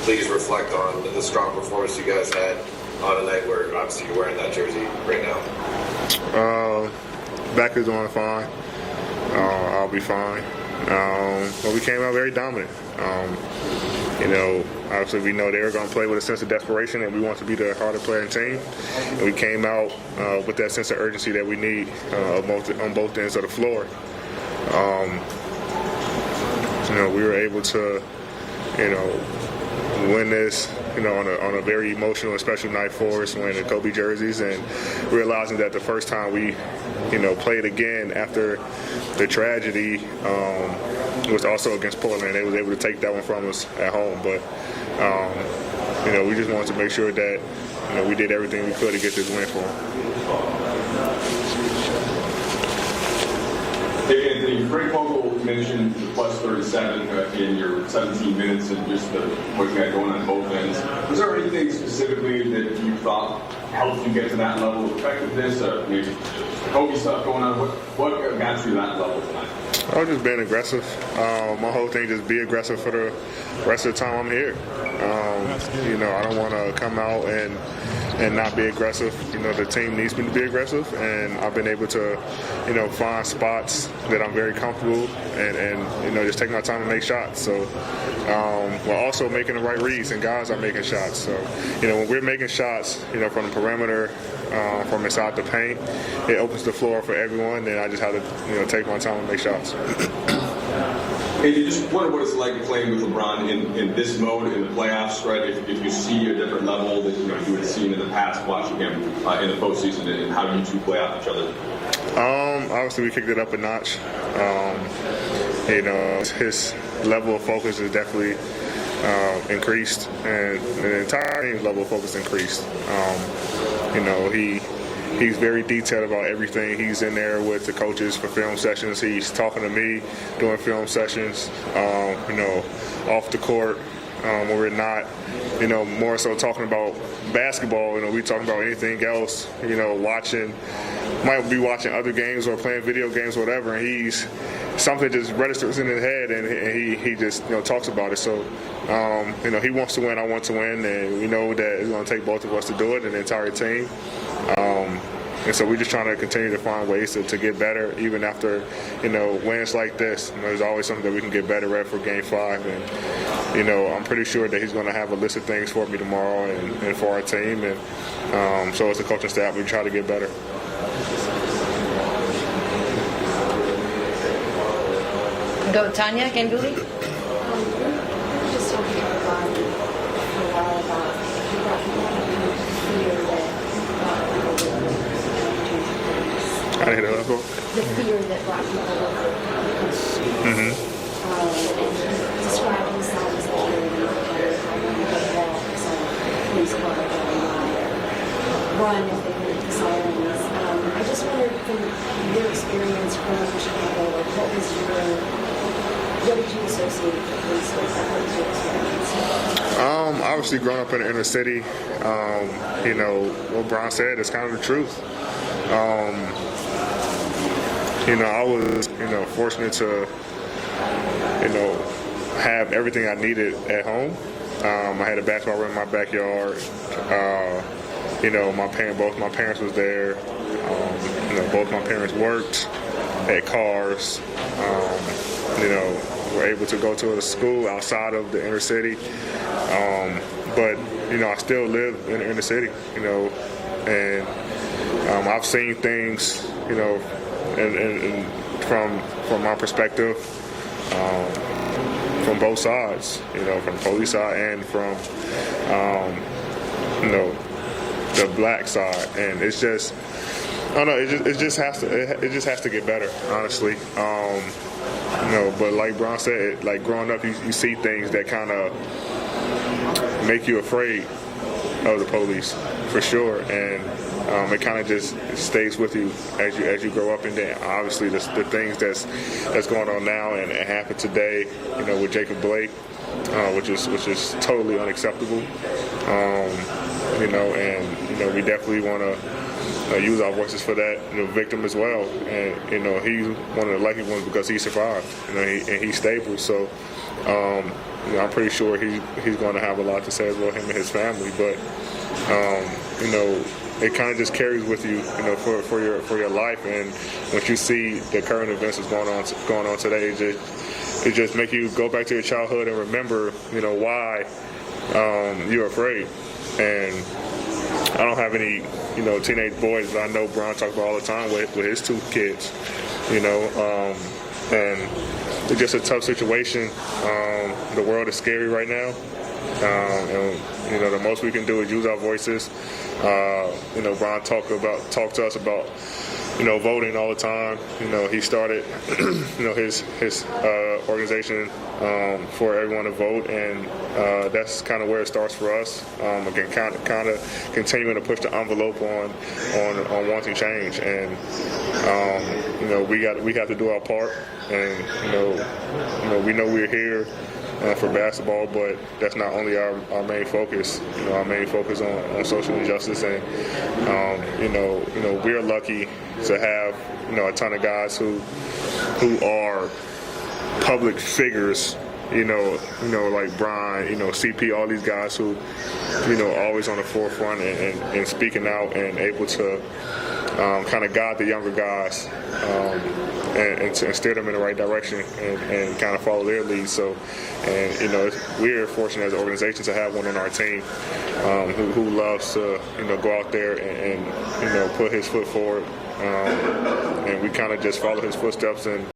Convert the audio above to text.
please reflect on the strong performance you guys had on a night where obviously you're wearing that jersey right now. Back is doing fine. I'll be fine. But we came out very dominant. Obviously we know they're going to play with a sense of desperation, and we want to be the harder playing team. And we came out with that sense of urgency that we need on both ends of the floor. We were able to, win this, on a very emotional and special night for us, wearing the Kobe jerseys, and realizing that the first time we, played again after the tragedy was also against Portland. They was able to take that one from us at home, but we just wanted to make sure that we did everything we could to get this win for them. Hey, Anthony, Frank Vogel mentioned the plus 37 in your 17 minutes and just what you had going on both ends. Was there anything specifically that you thought helped you get to that level of effectiveness? Maybe Kobe stuff going on? What got you to that level tonight? I was just being aggressive. My whole thing is be aggressive for the rest of the time I'm here. I don't want to come out and not be aggressive. The team needs me to be aggressive, and I've been able to, find spots that I'm very comfortable and just take my time to make shots. So we're also making the right reads, and guys are making shots. So, when we're making shots, from the perimeter, from inside the paint, it opens the floor for everyone, and I just have to, take my time and make shots. And you just wonder what it's like playing with LeBron in this mode in the playoffs, right? If you see a different level that you had seen in the past, watching him in the postseason, and how you two play off each other. Obviously, we kicked it up a notch. His level of focus is definitely increased, and the entire team's level of focus increased. He's very detailed about everything. He's in there with the coaches for film sessions. He's talking to me during film sessions, off the court when we're not, more so talking about basketball. We talking about anything else, might be watching other games or playing video games or whatever, and something just registers in his head, and he just, talks about it. So, he wants to win, I want to win, and we know that it's going to take both of us to do it, and the entire team. And so we're just trying to continue to find ways to get better, even after, wins like this. There's always something that we can get better at for Game 5. And, I'm pretty sure that he's going to have a list of things for me tomorrow and for our team. And so as a coaching staff, we try to get better. Go, Tanya Ganguli. Just talking for a while about I didn't hear that before. the fear that black people will and describe himself as a hero, police car run if they heard the sirens. I just wondered, from your experience growing up in Chicago, what did you associate with the police with? What was your experience? Obviously, growing up in the inner city, what Brian said is kind of the truth. I was, fortunate to, have everything I needed at home. I had a basketball ring in my backyard. Both my parents was there. Both my parents worked, had cars. Were able to go to a school outside of the inner city. But I still live in the inner city. And I've seen things, and from my perspective, from both sides, from the police side and from, the black side, and it's just, I don't know, it just has to get better, honestly. But like Brian said, like growing up, you see things that kind of make you afraid of the police, for sure, and it kind of just stays with you as you grow up. And then obviously the things that's going on now and it happened today, with Jacob Blake, which is totally unacceptable. and we definitely want to use our voices for that victim as well. And he's one of the lucky ones because he survived, and he's stable. So I'm pretty sure he's going to have a lot to say as well, him and his family. But it kind of just carries with you, for your life. And once you see the current events that's going on today, it just make you go back to your childhood and remember, why you're afraid. And I don't have any, teenage boys, but I know Brian talks about all the time with his 2 kids, and it's just a tough situation. The world is scary right now. And the most we can do is use our voices. Brian talked to us about voting all the time. He started his organization for everyone to vote, and that's kind of where it starts for us. Again, kind of continuing to push the envelope on wanting change, and we have to do our part. And we know we're here for basketball, but that's not only our main focus. Our main focus on social injustice, and we're lucky to have a ton of guys who are public figures. Like Brian, CP, all these guys who, always on the forefront and speaking out and able to kind of guide the younger guys and to steer them in the right direction and kind of follow their lead. So, and we're fortunate as an organization to have one on our team who loves to go out there and put his foot forward, and we kind of just follow his footsteps and